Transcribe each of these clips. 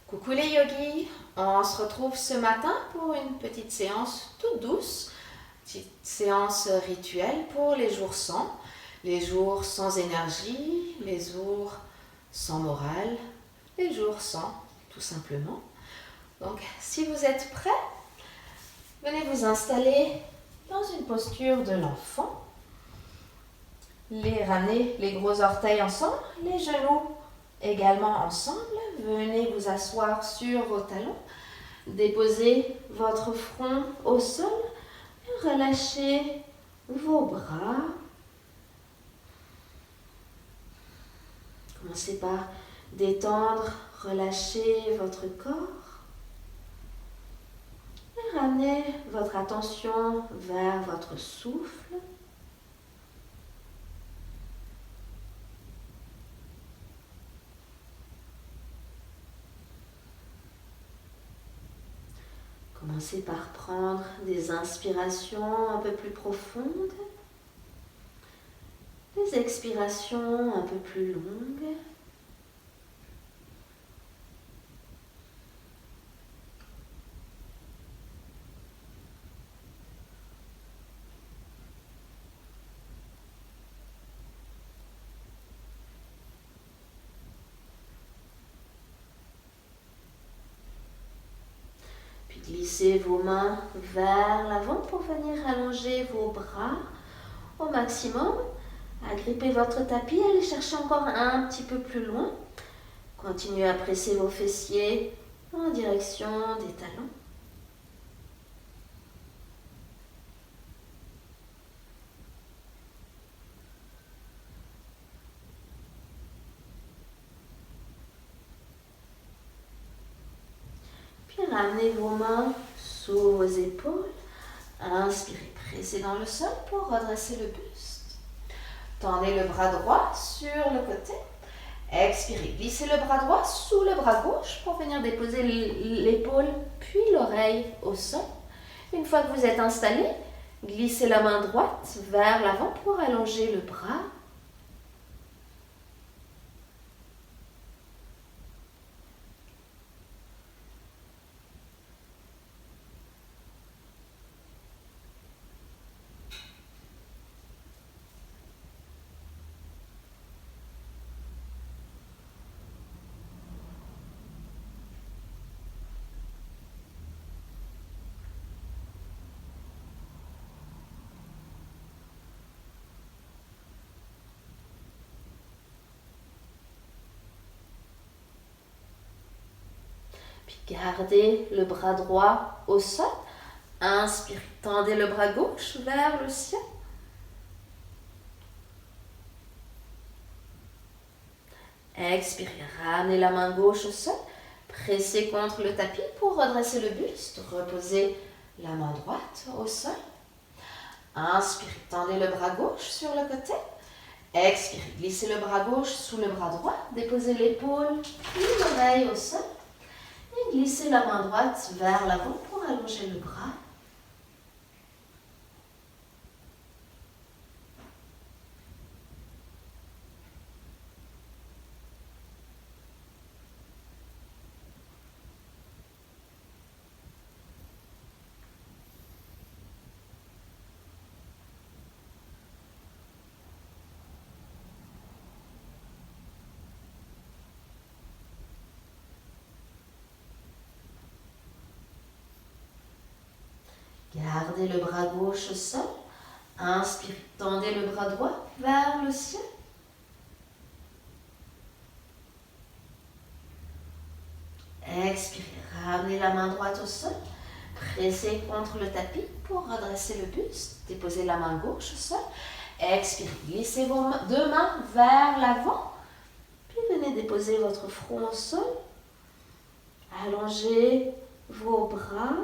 Coucou les yogis, on se retrouve ce matin pour une petite séance toute douce, petite séance rituelle pour les jours sans énergie, les jours sans morale, les jours sans tout simplement. Donc si vous êtes prêts, venez vous installer dans une posture de l'enfant. Ramenez les gros orteils ensemble, les genoux également ensemble. Venez vous asseoir sur vos talons. Déposez votre front au sol. Relâchez vos bras. Commencez par détendre, relâcher votre corps. Et ramenez votre attention vers votre souffle. Commencez par prendre des inspirations un peu plus profondes, des expirations un peu plus longues. Glissez vos mains vers l'avant pour venir allonger vos bras au maximum. Agrippez votre tapis, allez chercher encore un petit peu plus loin. Continuez à presser vos fessiers en direction des talons. Puis ramenez vos mains sous vos épaules. Inspirez, pressez dans le sol pour redresser le buste. Tendez le bras droit sur le côté. Expirez, glissez le bras droit sous le bras gauche pour venir déposer l'épaule puis l'oreille au sol. Une fois que vous êtes installé, glissez la main droite vers l'avant pour allonger le bras. Puis gardez le bras droit au sol. Inspirez, tendez le bras gauche vers le ciel. Expirez, ramenez la main gauche au sol. Pressez contre le tapis pour redresser le buste. Reposez la main droite au sol. Inspirez, tendez le bras gauche sur le côté. Expirez, glissez le bras gauche sous le bras droit. Déposez l'épaule puis l'oreille au sol. Et glissez la main droite vers l'avant pour allonger le bras. Gardez le bras gauche au sol. Inspirez, tendez le bras droit vers le ciel. Expirez, ramenez la main droite au sol. Pressez contre le tapis pour redresser le buste. Déposez la main gauche au sol. Expirez, glissez vos deux mains vers l'avant. Puis venez déposer votre front au sol. Allongez vos bras.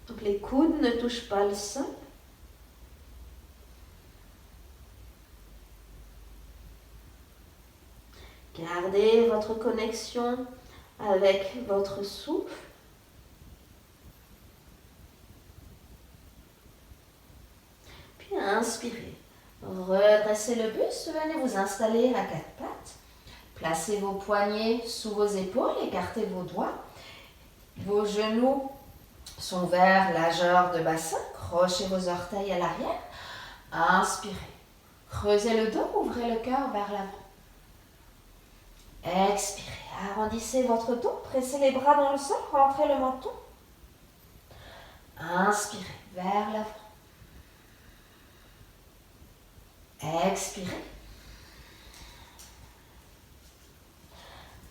Donc les coudes ne touchent pas le sol. Gardez votre connexion avec votre souffle. Puis inspirez. Redressez le buste, venez vous installer à quatre pattes. Placez vos poignets sous vos épaules, écartez vos doigts. Vos genoux sont vers la largeur de bassin. Crochez vos orteils à l'arrière. Inspirez. Creusez le dos, ouvrez le cœur vers l'avant. Expirez. Arrondissez votre dos, pressez les bras dans le sol, rentrez le menton. Inspirez vers l'avant. Expirez.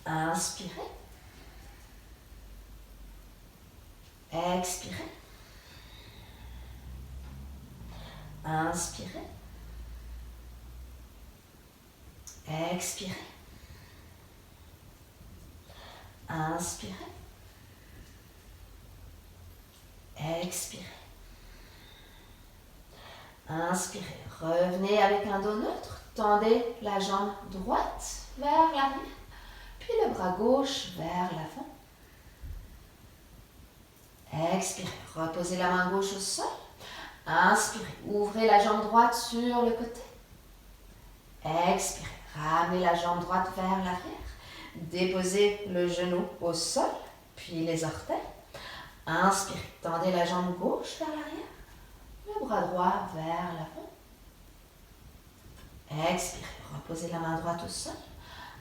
Inspirez. Expirez. Inspirez. Expirez. Inspirez. Expirez. Inspirez. Revenez avec un dos neutre. Tendez la jambe droite vers l'arrière, puis le bras gauche vers l'avant. Expirez. Reposez la main gauche au sol. Inspirez. Ouvrez la jambe droite sur le côté. Expirez. Ramenez la jambe droite vers l'arrière. Déposez le genou au sol, puis les orteils. Inspirez. Tendez la jambe gauche vers l'arrière. Le bras droit vers l'avant. Expirez. Reposez la main droite au sol.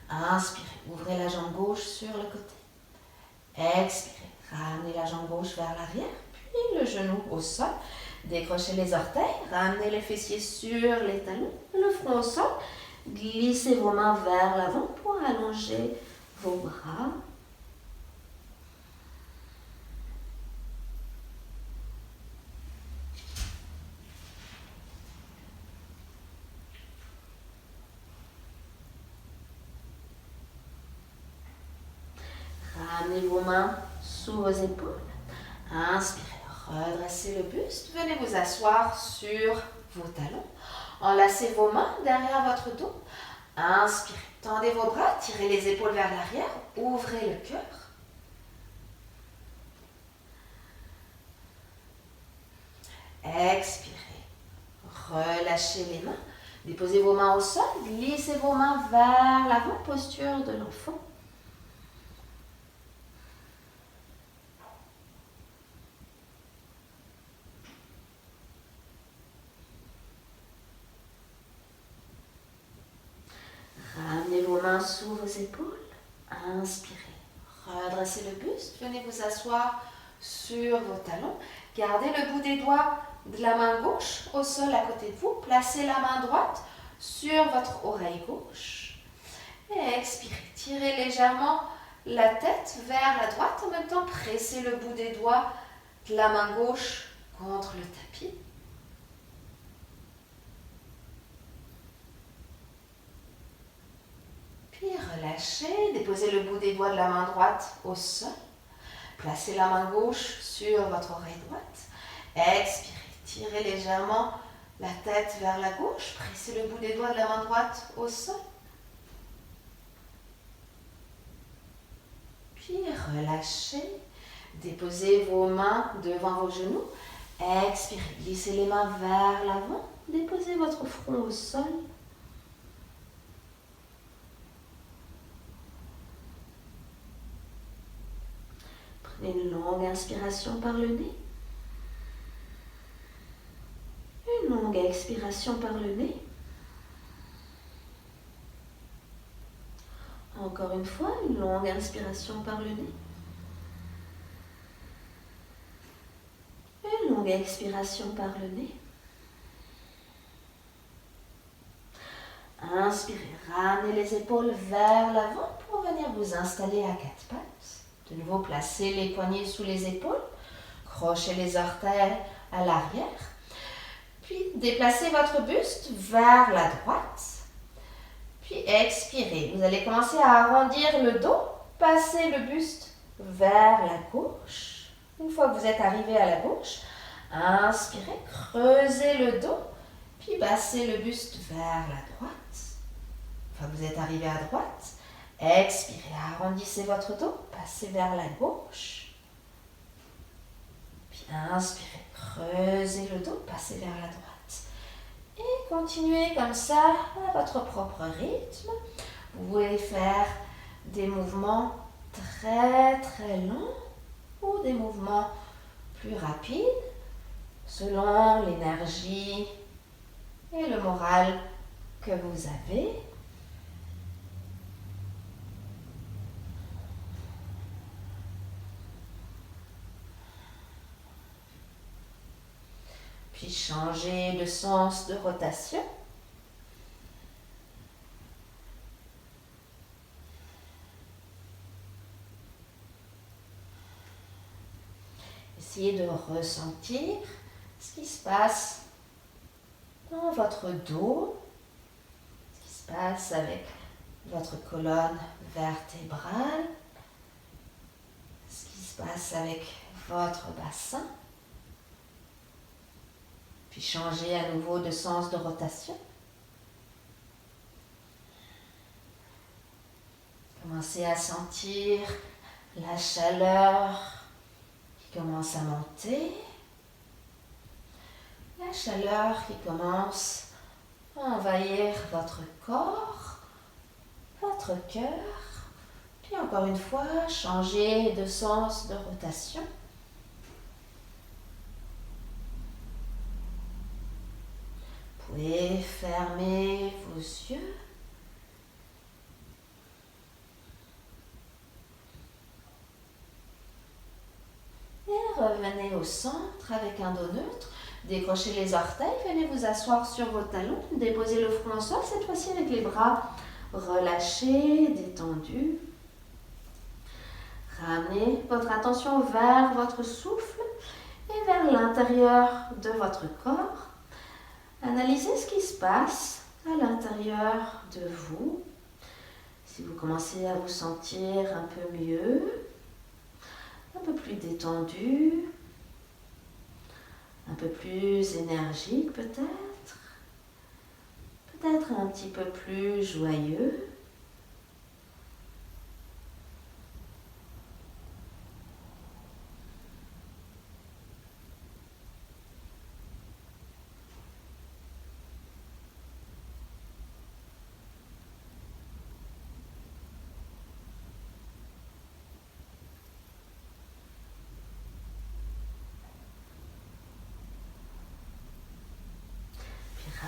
Inspirez. Ouvrez la jambe gauche sur le côté. Expirez. Ramenez la jambe gauche vers l'arrière, puis le genou au sol. Décrochez les orteils. Ramenez les fessiers sur les talons. Le front au sol. Glissez vos mains vers l'avant pour allonger vos bras. Ramenez vos mains sous vos épaules. Inspirez, redressez le buste. Venez vous asseoir sur vos talons. Enlacez vos mains derrière votre dos. Inspirez, tendez vos bras, tirez les épaules vers l'arrière, ouvrez le cœur. Expirez, relâchez les mains. Déposez vos mains au sol, glissez vos mains vers l'avant, posture de l'enfant. Ramenez vos mains sous vos épaules. Inspirez. Redressez le buste. Venez vous asseoir sur vos talons. Gardez le bout des doigts de la main gauche au sol à côté de vous. Placez la main droite sur votre oreille gauche. Et expirez. Tirez légèrement la tête vers la droite. En même temps, pressez le bout des doigts de la main gauche contre le tapis. Puis relâchez, déposez le bout des doigts de la main droite au sol. Placez la main gauche sur votre oreille droite. Expirez, tirez légèrement la tête vers la gauche. Pressez le bout des doigts de la main droite au sol. Puis relâchez, déposez vos mains devant vos genoux. Expirez, glissez les mains vers l'avant. Déposez votre front au sol. Prenez une longue inspiration par le nez. Une longue expiration par le nez. Encore une fois, une longue inspiration par le nez. Une longue expiration par le nez. Inspirez, ramenez les épaules vers l'avant pour venir vous installer à quatre pattes. De nouveau, placez les poignets sous les épaules. Crochez les orteils à l'arrière. Puis, déplacez votre buste vers la droite. Puis, expirez. Vous allez commencer à arrondir le dos. Passez le buste vers la gauche. Une fois que vous êtes arrivé à la gauche, inspirez, creusez le dos. Puis, passez le buste vers la droite. Une fois que vous êtes arrivé à droite, expirez, arrondissez votre dos, passez vers la gauche. Puis inspirez, creusez le dos, passez vers la droite. Et continuez comme ça, à votre propre rythme. Vous pouvez faire des mouvements très très longs ou des mouvements plus rapides selon l'énergie et le moral que vous avez. Puis changez de sens de rotation. Essayez de ressentir ce qui se passe dans votre dos, ce qui se passe avec votre colonne vertébrale, ce qui se passe avec votre bassin. Puis changez à nouveau de sens de rotation. Commencez à sentir la chaleur qui commence à monter. La chaleur qui commence à envahir votre corps, votre cœur. Puis encore une fois, changez de sens de rotation. Vous pouvez fermer vos yeux. Et revenez au centre avec un dos neutre. Décrochez les orteils, venez vous asseoir sur vos talons. Déposez le front au sol, cette fois-ci avec les bras relâchés, détendus. Ramenez votre attention vers votre souffle et vers l'intérieur de votre corps. Analysez ce qui se passe à l'intérieur de vous. Si vous commencez à vous sentir un peu mieux, un peu plus détendu, un peu plus énergique peut-être, peut-être un petit peu plus joyeux.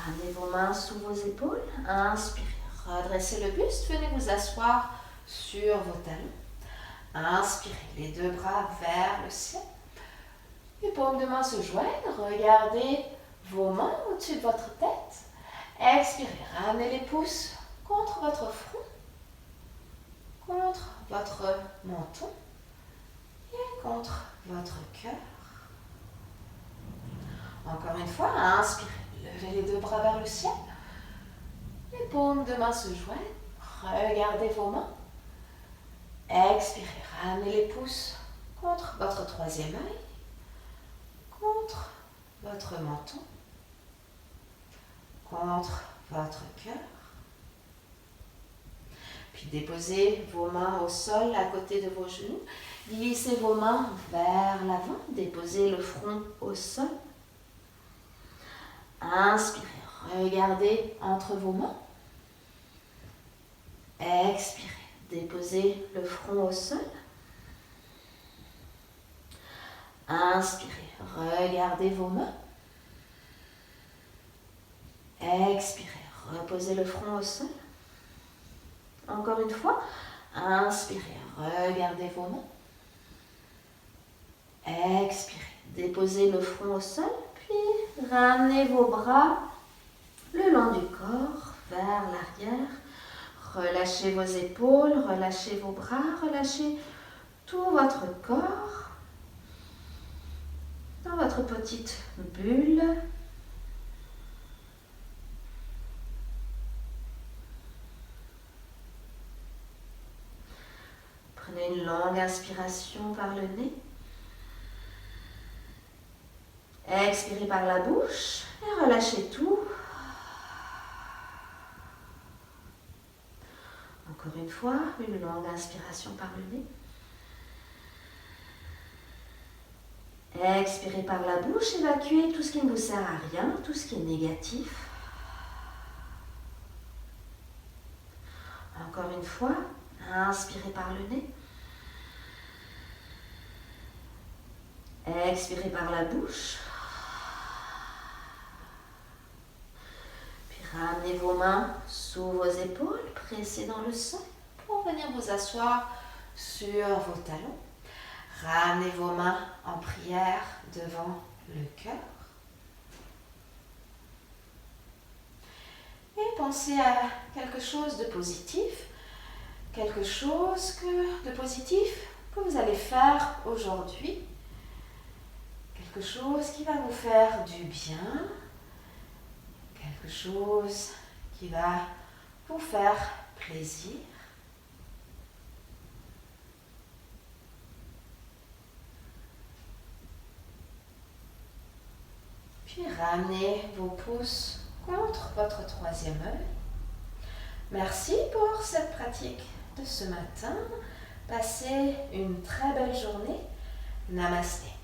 Ramenez vos mains sous vos épaules. Inspirez. Redressez le buste. Venez vous asseoir sur vos talons. Inspirez. Les deux bras vers le ciel. Les paumes de main se joignent. Regardez vos mains au-dessus de votre tête. Expirez. Ramenez les pouces contre votre front, contre votre menton et contre votre cœur. Encore une fois, inspirez. Levez les deux bras vers le ciel. Les paumes de main se joignent. Regardez vos mains. Expirez. Ramenez les pouces contre votre troisième œil, contre votre menton, contre votre cœur. Puis déposez vos mains au sol à côté de vos genoux. Glissez vos mains vers l'avant. Déposez le front au sol. Inspirez, regardez entre vos mains. Expirez, déposez le front au sol. Inspirez, regardez vos mains. Expirez, reposez le front au sol. Encore une fois, inspirez, regardez vos mains. Expirez, déposez le front au sol. Puis ramenez vos bras le long du corps vers l'arrière. Relâchez vos épaules, relâchez vos bras, relâchez tout votre corps dans votre petite bulle. Prenez une longue inspiration par le nez. Expirez par la bouche et relâchez tout. Encore une fois, une longue inspiration par le nez. Expirez par la bouche, évacuez tout ce qui ne vous sert à rien, tout ce qui est négatif. Encore une fois. Inspirez par le nez. Expirez par la bouche. Puis ramenez vos mains sous vos épaules, pressez dans le sol pour venir vous asseoir sur vos talons. Ramenez vos mains en prière devant le cœur. Et pensez à quelque chose de positif, de positif que vous allez faire aujourd'hui. Quelque chose qui va vous faire du bien, quelque chose qui va vous faire plaisir. Puis ramenez vos pouces contre votre troisième œil. Merci pour cette pratique de ce matin. Passez une très belle journée. Namasté.